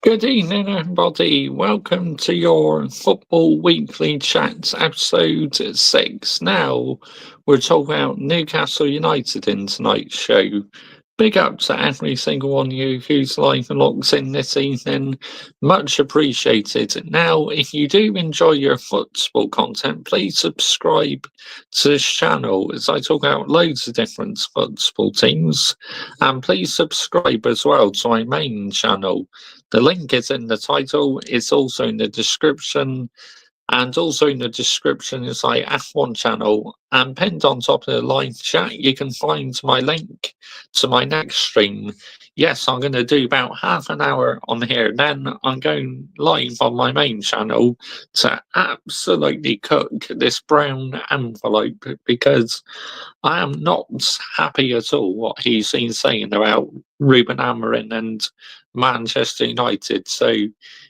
Good evening, everybody. Welcome to your Football Weekly Chats, episode 6. Now, we're talking about Newcastle United in tonight's show. Big up to every single one of you who's live and locked in this evening. Much appreciated. Now, if you do enjoy your football content, please subscribe to this channel as I talk about loads of different football teams. And please subscribe as well to my main channel. The link is in the title, it's also in the description, and also in the description is my F1 channel. And pinned on top of the live chat, you can find my link to my next stream. Yes, I'm going to do about half an hour on here, then I'm going live on my main channel to absolutely cook this brown envelope because I am not happy at all what he's been saying about Ruben Amorim and Manchester United. So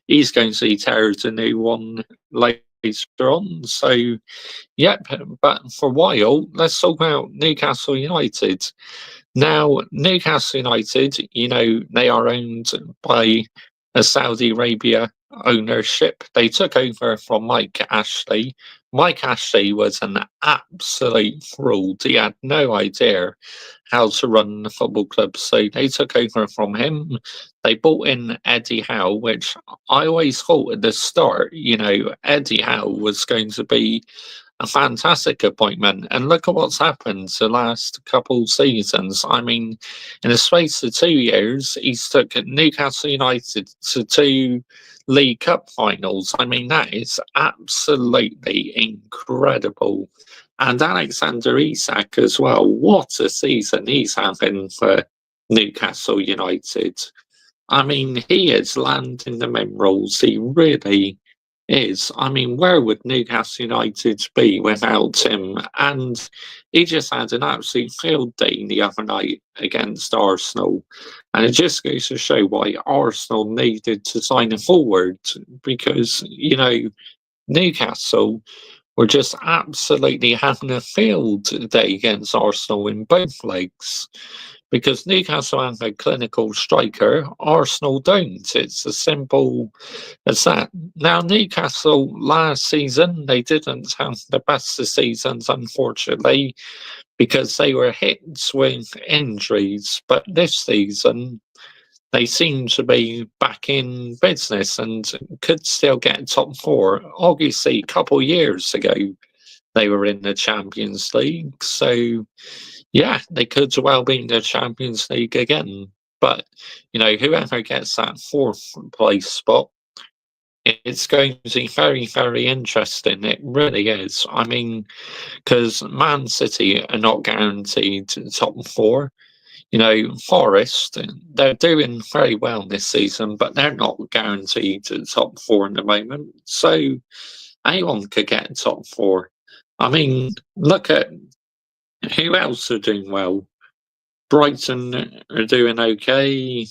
he's going to see tears a new one later on. So, yep. But for a while, let's talk about Newcastle United. Now, Newcastle United, they are owned by a Saudi Arabia ownership. They took over from Mike Ashley. Mike Ashley was an absolute fraud. He had no idea how to run the football club. So they took over from him. They brought in Eddie Howe, which I always thought at the start, Eddie Howe was going to be a fantastic appointment. And look at what's happened the last couple seasons. I mean, in the space of 2 years, he's took Newcastle United to 2 League Cup finals. I mean, that is absolutely incredible. And Alexander Isak as well. What a season he's having for Newcastle United. I mean, he is landing the minerals. He really is. I mean, where would Newcastle United be without him? And he just had an absolute field day the other night against Arsenal. And it just goes to show why Arsenal needed to sign a forward because, Newcastle were just absolutely having a field day against Arsenal in both legs. Because Newcastle have a clinical striker, Arsenal don't. It's as simple as that. Now, Newcastle last season, they didn't have the best of seasons, unfortunately, because they were hit with injuries. But this season, they seem to be back in business and could still get top 4. Obviously, a couple of years ago, they were in the Champions League. So, yeah, they could well be in the Champions League again. But, whoever gets that 4th place spot, it's going to be very, very interesting. It really is. I mean, because Man City are not guaranteed top 4. Forest, they're doing very well this season, but they're not guaranteed top 4 in the moment. So anyone could get top 4. I mean, look at who else are doing well. Brighton are doing okay.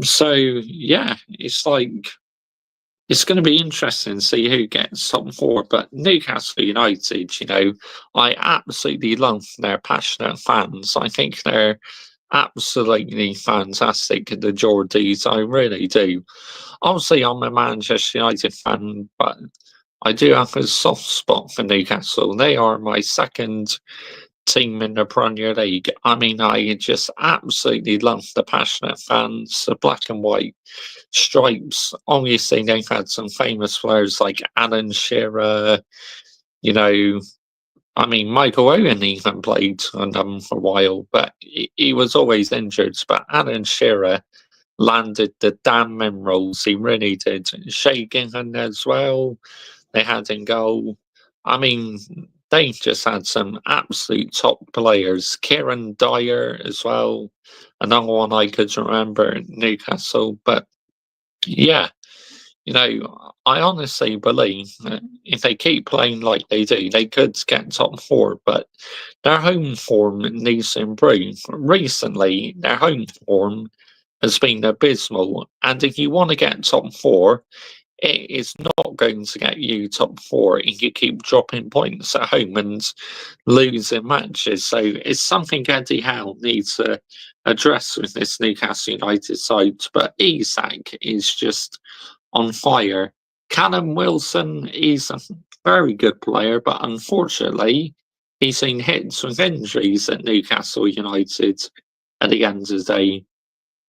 So, yeah, it's going to be interesting to see who gets top 4. But Newcastle United, I absolutely love their passionate fans. I think they're absolutely fantastic, the Geordies. I really do. Obviously, I'm a Manchester United fan, but I do have a soft spot for Newcastle. They are my second team in the Premier League. I mean, I just absolutely love the passionate fans, the black and white stripes. Obviously, they've had some famous players like Alan Shearer, I mean, Michael Owen even played on them for a while, but he was always injured. But Alan Shearer landed the damn minerals. He really did. Shea Given as well. They had in goal. I mean, they just had some absolute top players. Kieran Dyer as well. Another one I could remember in Newcastle. But yeah, I honestly believe that if they keep playing like they do, they could get top 4, but their home form needs to improve. Recently, their home form has been abysmal, and if you want to get top 4, it is not going to get you top four if you keep dropping points at home and losing matches. So it's something Eddie Howe needs to address with this Newcastle United side. But Isak is just on fire. Callum Wilson is a very good player, but unfortunately, he's seen hits with injuries at Newcastle United at the end of the day.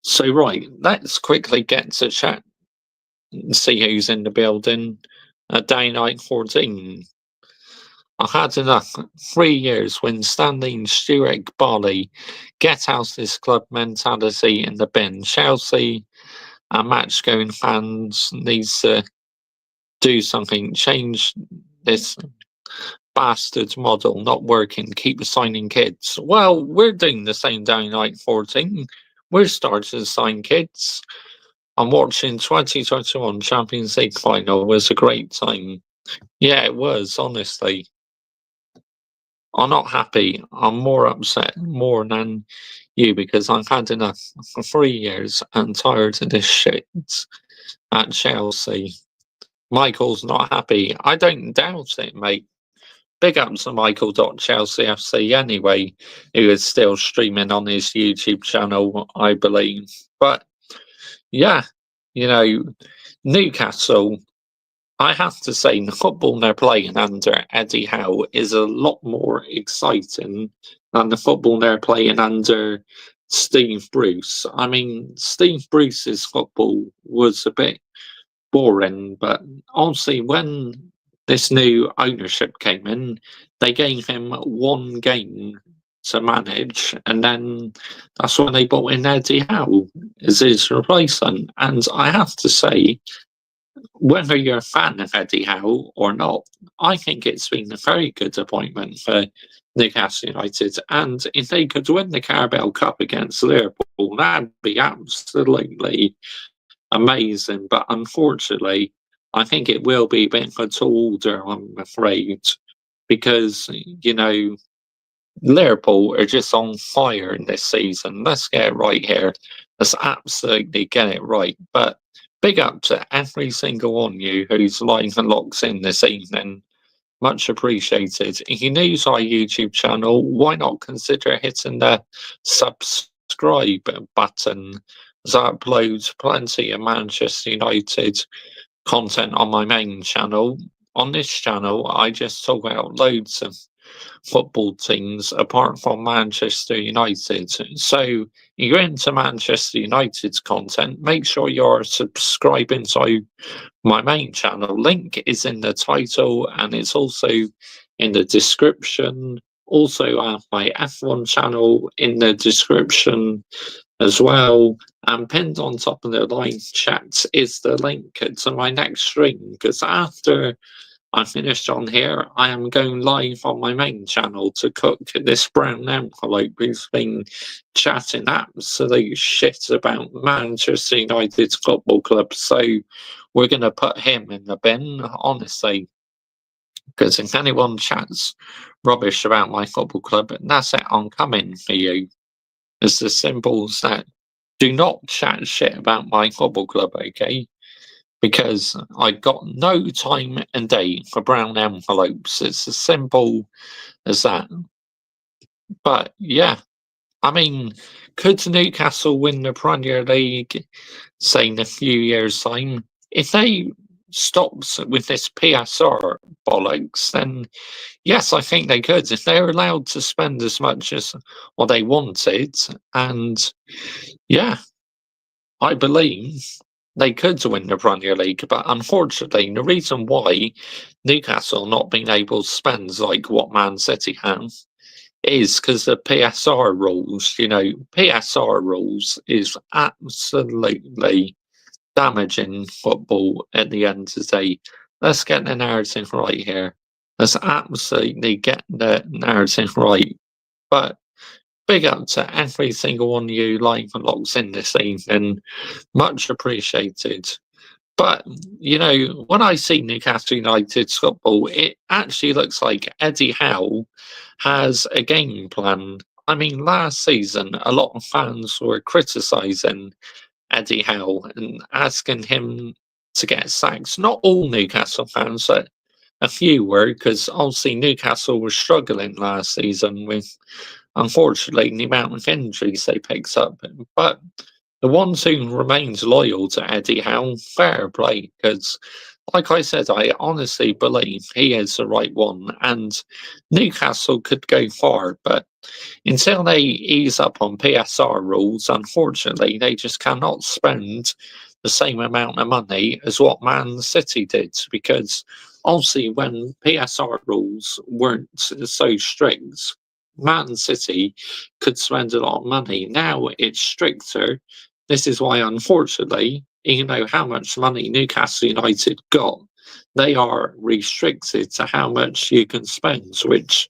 So, right, let's quickly get to chat and see who's in the building. Day night 14. I had enough. 3 years when Stanley Stuart Barley get out this club mentality in the bin. Chelsea and match going fans needs to do something, change this bastard model not working, keep signing kids. Well, we're doing the same down like 14. We're starting to sign kids. I'm watching 2021 Champions League final. It was a great time. Yeah, it was, honestly. I'm not happy. I'm more upset, more than you, because I've had enough for 3 years and tired of this shit at Chelsea. Michael's not happy. I don't doubt it, mate. Big up to Michael.Chelsea FC anyway, who is still streaming on his YouTube channel, I believe. But yeah, you know, Newcastle, I have to say, the football they're playing under Eddie Howe is a lot more exciting than the football they're playing under Steve Bruce. I mean, Steve Bruce's football was a bit boring, but honestly, when this new ownership came in, they gave him one game to manage, and then that's when they brought in Eddie Howe as his replacement. And I have to say, whether you're a fan of Eddie Howe or not, I think it's been a very good appointment for Newcastle United. And if they could win the Carabao Cup against Liverpool, that'd be absolutely amazing. But unfortunately, I think it will be a bit of a tall order, I'm afraid, because, Liverpool are just on fire in this season. Let's get it right here. Let's absolutely get it right. But big up to every single one of you who's live and locks in this evening. Much appreciated. If you're new to our YouTube channel, why not consider hitting the subscribe button, as I upload plenty of Manchester United content on my main channel. On this channel, I just talk about loads of football teams apart from Manchester United. So if you're into Manchester United's content, make sure you're subscribing to my main channel. Link is in the title and it's also in the description. Also, I have my F1 channel in the description as well. And pinned on top of the live chat is the link to my next stream, because after I finished on here, I am going live on my main channel to cook this brown envelope who's been chatting absolute shit about Manchester United Football Club. So we're going to put him in the bin, honestly, because if anyone chats rubbish about my football club, that's it, I'm coming for you. It's as simple as that. Do not chat shit about my football club, okay? Because I got no time and day for brown envelopes. It's as simple as that. But yeah, I mean, could Newcastle win the Premier League, say, in a few years' time? If they stops with this PSR bollocks, then yes, I think they could. If they're allowed to spend as much as what they wanted, and yeah, I believe they could win the Premier League, but unfortunately, the reason why Newcastle not being able to spend like what Man City have is because the PSR rules. PSR rules is absolutely damaging football at the end of the day. Let's get the narrative right here. Let's absolutely get the narrative right. But big up to every single one of you live and locks in this evening. Much appreciated. But, when I see Newcastle United's football, it actually looks like Eddie Howe has a game plan. I mean, last season, a lot of fans were criticising Eddie Howe and asking him to get sacked. Not all Newcastle fans, but a few were, because obviously Newcastle was struggling last season with, unfortunately, the amount of injuries they picked up. But the ones who remained loyal to Eddie Howe, fair play, because, like I said, I honestly believe he is the right one, and Newcastle could go far, but until they ease up on PSR rules, unfortunately, they just cannot spend the same amount of money as what Man City did. Because obviously, when PSR rules weren't so strict, Man City could spend a lot of money. Now it's stricter. This is why, unfortunately, you know how much money Newcastle United got, they are restricted to how much you can spend, which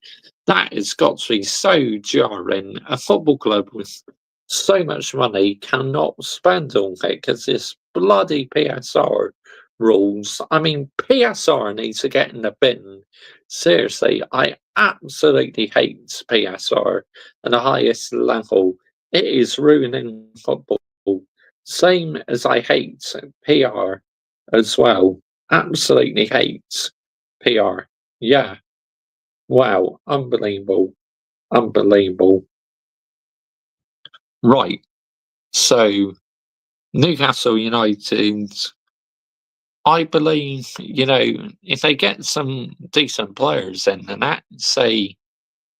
that has got to be so jarring. A football club with so much money cannot spend on it because this bloody PSR rules. I mean, PSR needs to get in the bin. Seriously, I absolutely hate PSR at the highest level. It is ruining football. Same as I hate PR as well. Absolutely hate PR. Yeah. Wow. Unbelievable. Unbelievable. Right. So Newcastle United, I believe, if they get some decent players in and that, say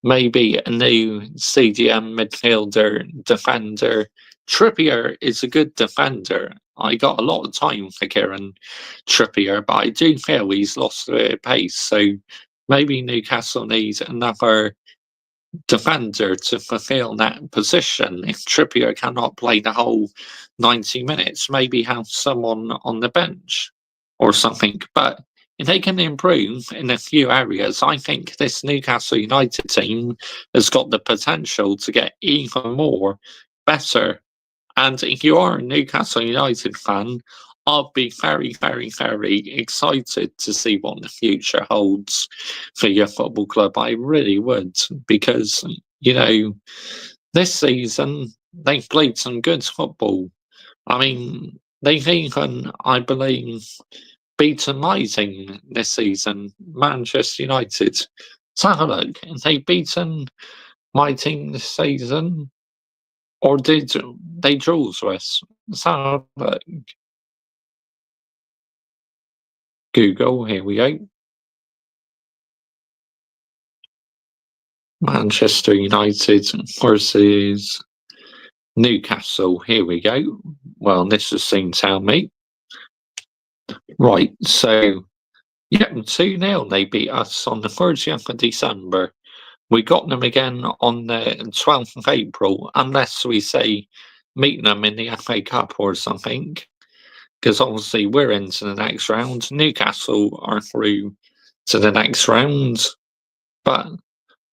maybe a new CDM midfielder, defender. Trippier is a good defender. I got a lot of time for Kieran Trippier, but I do feel he's lost a bit of pace. So maybe Newcastle needs another defender to fulfill that position. If Trippier cannot play the whole 90 minutes, maybe have someone on the bench or something. But if they can improve in a few areas, I think this Newcastle United team has got the potential to get even more better. And if you are a Newcastle United fan, I'll be very, very, very excited to see what the future holds for your football club. I really would, because, this season they've played some good football. I mean, they've even, I believe, beaten my team this season, Manchester United. Let's have a look. They've beaten my team this season, or did they draw to us? Let's have a look. Google, here we go. Manchester United versus Newcastle. Here we go. Well, this has seen tell me. Right, so, yeah, 2-0. They beat us on the 30th of December. We got them again on the 12th of April, unless we say meet them in the FA Cup or something, because obviously we're into the next round. Newcastle are through to the next round, but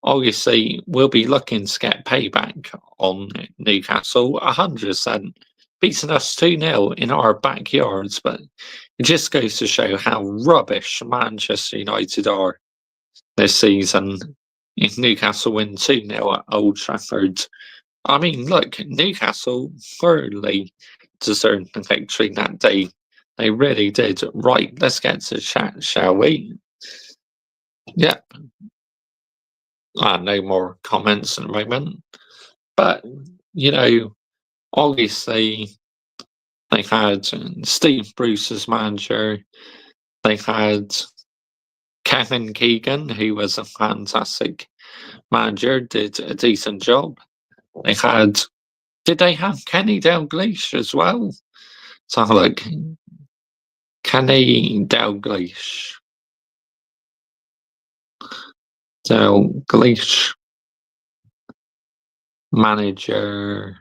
obviously we'll be looking to get payback on Newcastle 100%, beating us 2-0 in our backyards, but it just goes to show how rubbish Manchester United are this season. If Newcastle win 2-0 at Old Trafford, I mean, look, Newcastle thoroughly deserved the victory that day. They really did. Right, let's get to chat, shall we? Yep. No more comments at the moment. But, obviously, they've had Steve Bruce as manager. They've had Kevin Keegan, who was a fantastic manager, did a decent job. Did they have Kenny Dalglish as well? So look, Kenny Dalglish. Dalglish manager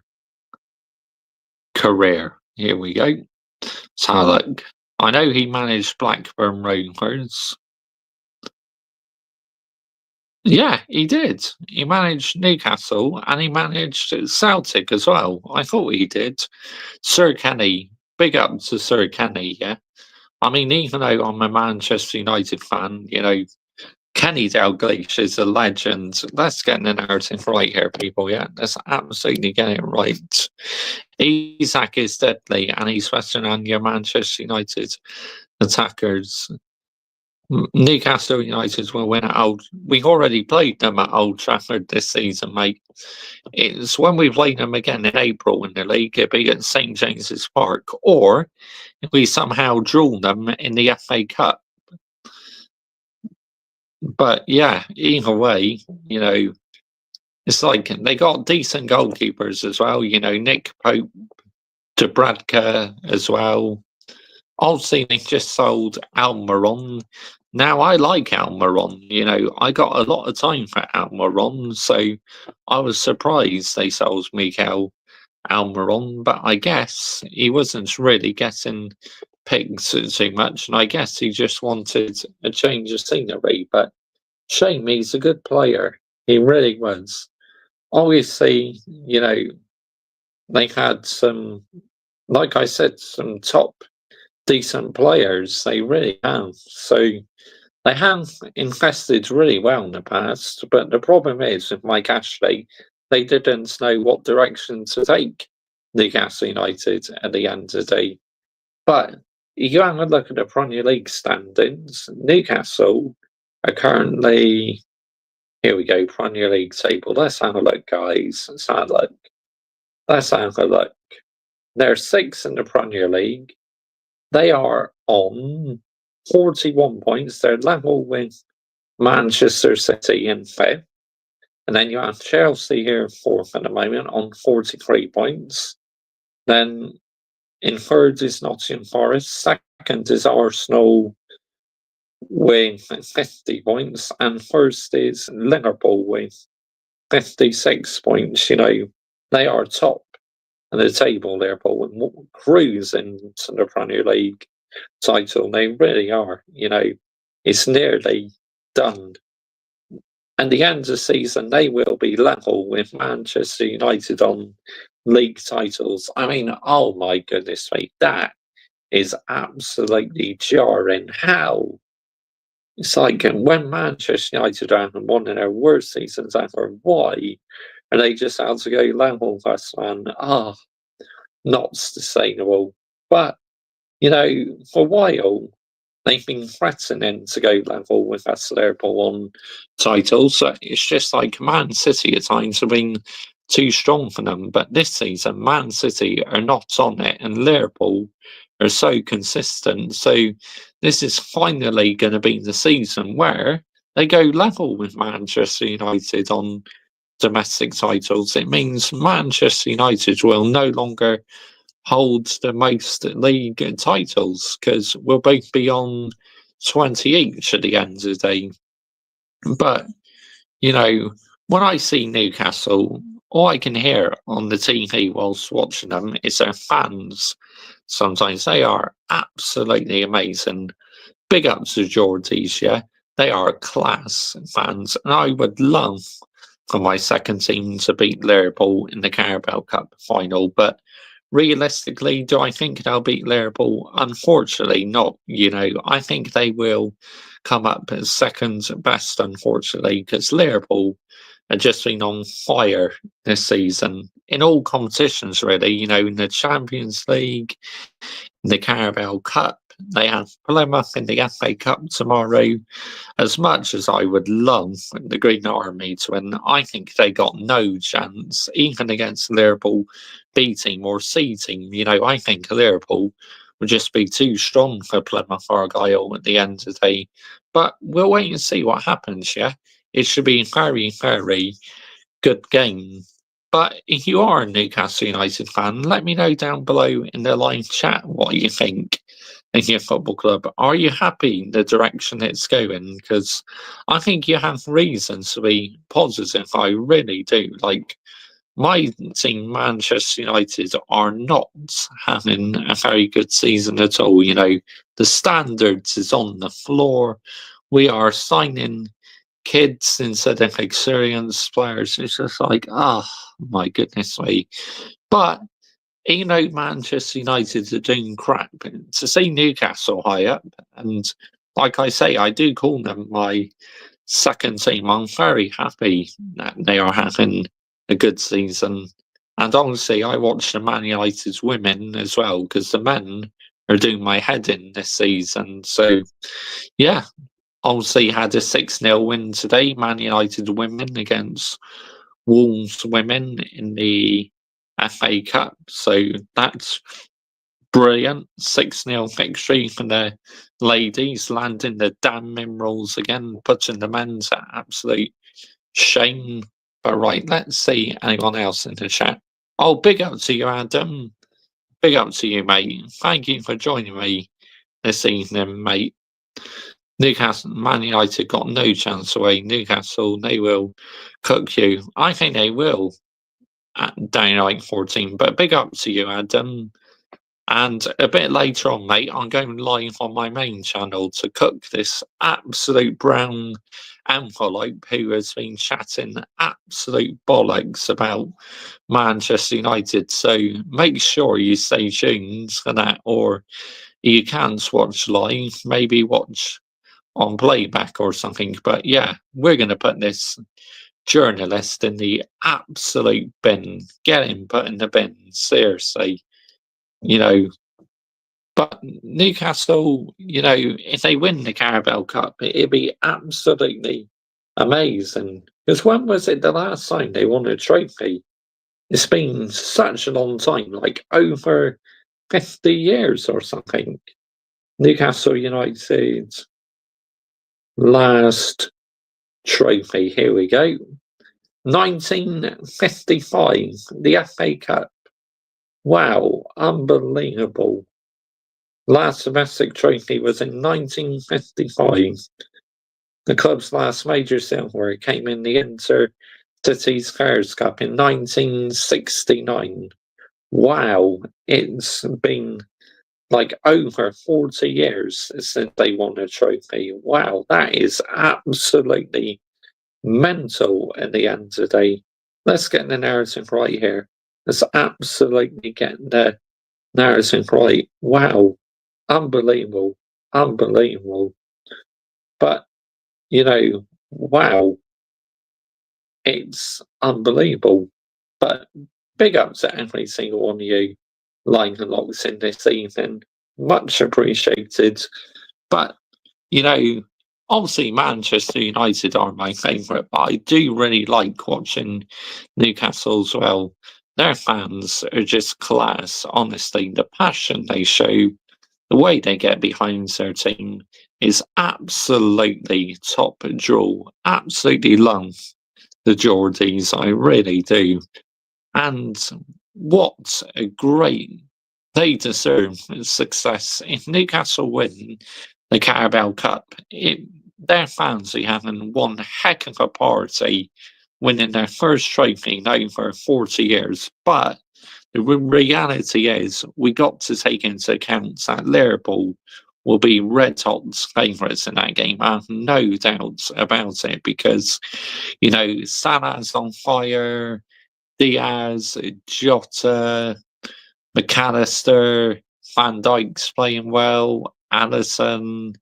career. Here we go. So look, I know he managed Blackburn Rovers. Yeah, he did. He managed Newcastle and he managed Celtic as well. I thought he did. Sir Kenny, big up to Sir Kenny, yeah. I mean, even though I'm a Manchester United fan, Kenny Dalglish is a legend. Let's get the narrative right here, people. Yeah, let's absolutely get it right. Isak is deadly, and he's Western and your Manchester United attackers. Newcastle United will win at Old. We've already played them at Old Trafford this season, mate. It's when we play them again in April in the league, it'll be at St James's Park, or if we somehow draw them in the FA Cup. But yeah, either way, it's like they got decent goalkeepers as well. Nick Pope, Dubravka as well. Obviously, they just sold Almiron. Now, I like Almiron. I got a lot of time for Almiron, so I was surprised they sold Miguel Almiron, but I guess he wasn't really getting picked too much, and I guess he just wanted a change of scenery. But shame, he's a good player. He really was. Obviously, they had some, like I said, some top decent players. They really have. So they have invested really well in the past. But the problem is with Mike Ashley, they didn't know what direction to take Newcastle United at the end of the day. But you have a look at the Premier League standings. Newcastle are currently, here we go, Premier League table. Let's have a look, guys. Let's have a look. They're sixth in the Premier League. They are on 41 points. They're level with Manchester City in fifth. And then you have Chelsea here fourth at the moment on 43 points. Then in third is Nottingham Forest. Second is Arsenal with 50 points. And first is Liverpool with 56 points. They are top of the table, Liverpool, and cruising to the Premier League title. They really are. It's nearly done. And the end of the season, they will be level with Manchester United on league titles. I mean, oh my goodness me, that is absolutely jarring. How? It's like when Manchester United are having one of their worst seasons ever, why are they just out to go level with us, man? Not sustainable. But, for a while, they've been threatening to go level with us Liverpool on titles. So it's just like Man City at times have been too strong for them. But this season, Man City are not on it, and Liverpool are so consistent. So this is finally going to be the season where they go level with Manchester United on domestic titles. It means Manchester United will no longer hold the most league titles because we'll both be on 20 each at the end of the day. But, when I see Newcastle, all I can hear on the TV whilst watching them is their fans. Sometimes they are absolutely amazing. Big ups to Geordies, yeah. They are class fans, and I would love for my second team to beat Liverpool in the Carabao Cup final. But realistically, do I think they'll beat Liverpool? Unfortunately, not. I think they will come up as second best, unfortunately, because Liverpool have just been on fire this season in all competitions, really. In the Champions League, in the Carabao Cup. They have Plymouth in the FA Cup tomorrow. As much as I would love the Green Army to win, I think they got no chance, even against Liverpool B team or C team. I think Liverpool would just be too strong for Plymouth Argyle at the end of the day. But we'll wait and see what happens, yeah? It should be a very, very good game. But if you are a Newcastle United fan, let me know down below in the live chat what you think in your football club. Are you happy the direction it's going? Because I think you have reasons to be positive. I really do. Like, my team, Manchester United, are not having a very good season at all. The standards is on the floor. We are signing kids instead of experienced players. It's just like, my goodness me. But Manchester United are doing crap, to see Newcastle high up, and like I say, I do call them my second team. I'm very happy that they are having a good season. And honestly, I watch the Man United's women as well because the men are doing my head in this season. So, yeah, obviously had a 6-0 win today, Man United women against Wolves women in the FA Cup. So that's brilliant. 6-0 victory for the ladies, landing the damn minerals again, putting the men's at absolute shame. But right, let's see anyone else in the chat. Oh, big up to you, Adam. Big up to you, mate. Thank you for joining me this evening, mate. Newcastle, Man United got no chance away. Newcastle, they will cook you. I think they will at down like 14. But big up to you, Adam. And a bit later on, mate, I'm going live on my main channel to cook this absolute brown envelope who has been chatting absolute bollocks about Manchester United. So make sure you stay tuned for that, or you can't watch live, maybe watch on playback or something. But yeah, we're going to put this journalist in the absolute bin. Get him put in the bin, seriously. You know, but Newcastle, if they win the Carabao Cup, it'd be absolutely amazing. Because when was it the last time they won a trophy? It's been such a long time, like over 50 years or something. Newcastle United last trophy, here we go. 1955, the FA Cup. Wow, unbelievable. Last domestic trophy was in 1955. The club's last major silverware came in the Inter-Cities Fairs Cup in 1969. Wow, it's been like over 40 years since they won a trophy. Wow, that is absolutely mental at the end of the day. Let's get the narrative right here. Let's absolutely get the narrative right. Wow, unbelievable, unbelievable. But, wow, it's unbelievable. But big up to every single one of you line and locks in this evening. Much appreciated. But, obviously Manchester United are my favourite, but I do really like watching Newcastle as well. Their fans are just class, honestly. The passion they show, the way they get behind their team is absolutely top draw. Absolutely love the Geordies, I really do. And what a great, they deserve success. If Newcastle win the Carabao Cup, their fans are having one heck of a party, winning their first trophy in over 40 years. But the reality is, we got to take into account that Liverpool will be red hot favourites in that game. I have no doubts about it because, Salah's on fire, Diaz, Jota, McAllister, Van Dijk's playing well, Allison.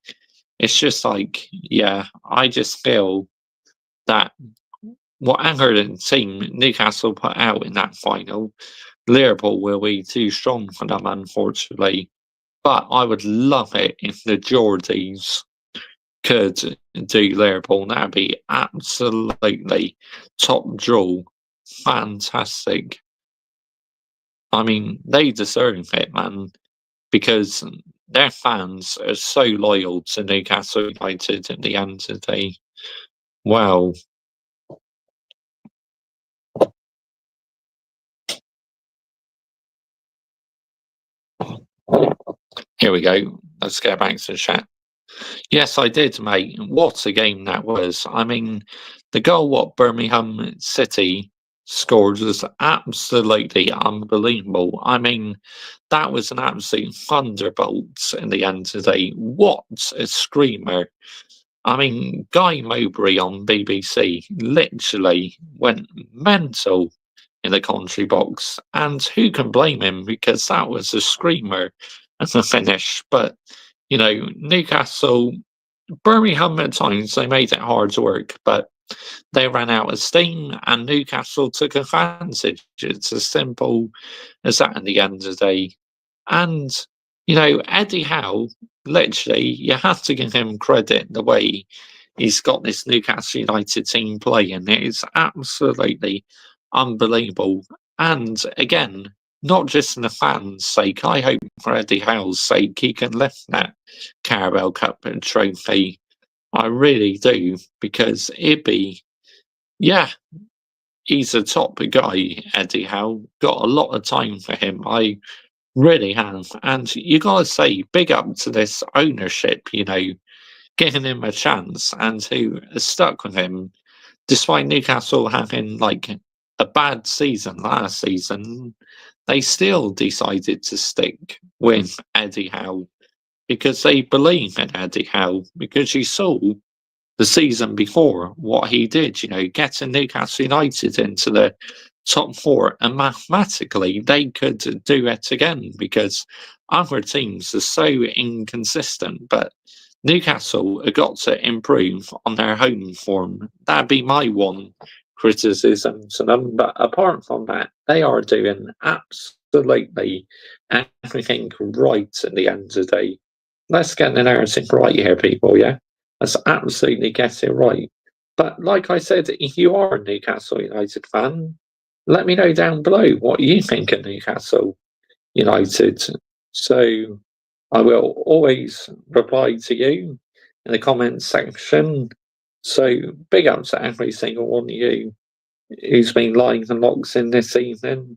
It's just like, yeah, I just feel that whatever the team Newcastle put out in that final, Liverpool will be too strong for them, unfortunately. But I would love it if the Geordies could do Liverpool. That'd be absolutely top draw. Fantastic. I mean, they deserve it, man, because their fans are so loyal to Newcastle United at the end of the day. Wow. Here we go. Let's get back to the chat. Yes, I did, mate. What a game that was. I mean, the goal what Birmingham City scored was absolutely unbelievable. I mean, that was an absolute thunderbolt in the end of the day. What a screamer. I mean, Guy Mowbray on BBC literally went mental in the commentary box. And who can blame him? Because that was a screamer as a finish. But, Newcastle Birmingham at times they made it hard to work, but they ran out of steam and Newcastle took advantage. It's as simple as that in the end of the day. And, Eddie Howe, literally, you have to give him credit the way he's got this Newcastle United team playing. It is absolutely unbelievable. And again, not just for the fans' sake, I hope for Eddie Howe's sake he can lift that Carabao Cup trophy. I really do, because it'd be, yeah, he's a top guy, Eddie Howe. Got a lot of time for him. I really have. And you gotta say, big up to this ownership, giving him a chance and who has stuck with him despite Newcastle having like a bad season last season. They still decided to stick with Eddie Howe because they believe in Eddie Howe, because you saw the season before what he did, getting Newcastle United into the top four, and mathematically they could do it again because other teams are so inconsistent. But Newcastle have got to improve on their home form. That'd be my one criticism to them. But apart from that, they are doing absolutely everything right at the end of the day. Let's get the narrative right here, people, yeah? Let's absolutely get it right. But like I said, if you are a Newcastle United fan, let me know down below what you think of Newcastle United. So I will always reply to you in the comments section. So big up to every single one of you who's been lying and locks in this evening.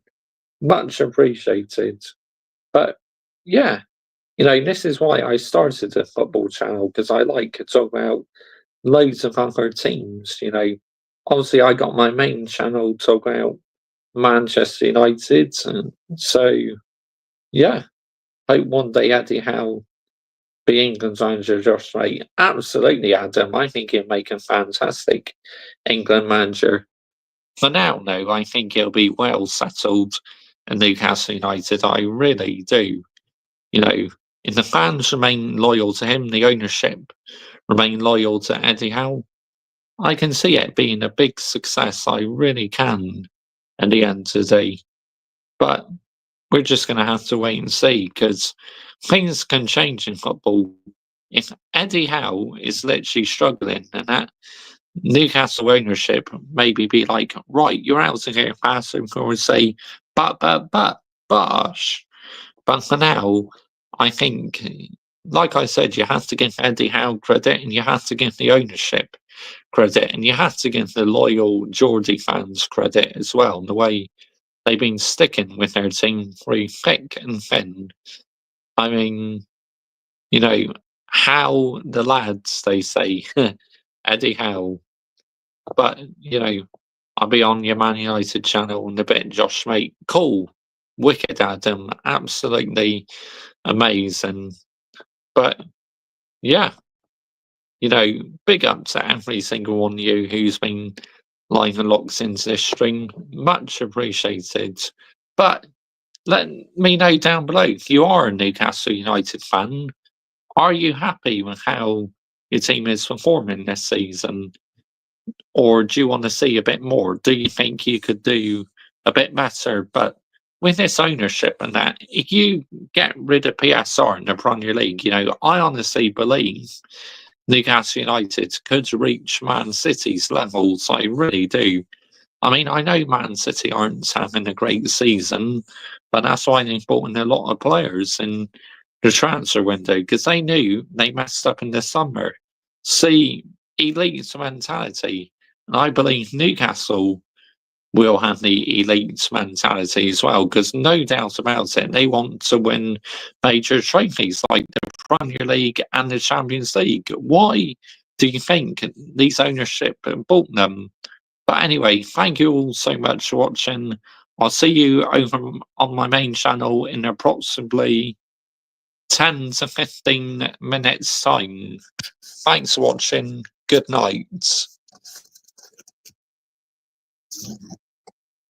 Much appreciated. But yeah, this is why I started a football channel, because I like to talk about loads of other teams. Obviously I got my main channel talk about Manchester United, and so yeah, hope one day Eddie Howe be England's manager just right. Absolutely, Adam. I think he'll make a fantastic England manager. For now, though, I think he'll be well settled in Newcastle United. I really do. If the fans remain loyal to him, the ownership remain loyal to Eddie Howe, I can see it being a big success. I really can at the end of the day. But we're just going to have to wait and see, because things can change in football. If Eddie Howe is literally struggling and that Newcastle ownership maybe be like, right, you're out of here fast, and we say, bosh. But for now, I think, like I said, you have to give Eddie Howe credit, and you have to give the ownership credit, and you have to give the loyal Geordie fans credit as well, the way they've been sticking with their team through thick and thin. I mean, how the lads, they say, Eddie Howe. But, I'll be on your Man United channel in a bit, Josh, mate. Cool. Wicked, Adam. Absolutely amazing. But, yeah, big up to every single one of you who's been live and locked into this stream. Much appreciated. But let me know down below if you are a Newcastle United fan. Are you happy with how your team is performing this season? Or do you want to see a bit more? Do you think you could do a bit better? But with this ownership and that, if you get rid of PSR in the Premier League, I honestly believe Newcastle United could reach Man City's levels. I really do. I mean, I know Man City aren't having a great season, but that's why they brought in a lot of players in the transfer window, because they knew they messed up in the summer. See, elite mentality. And I believe Newcastle will have the elite mentality as well, because no doubt about it, they want to win major trophies like the Premier League and the Champions League. Why do you think these ownership bought them? But anyway, thank you all so much for watching. I'll see you over on my main channel in approximately 10 to 15 minutes time. Thanks for watching. Good night.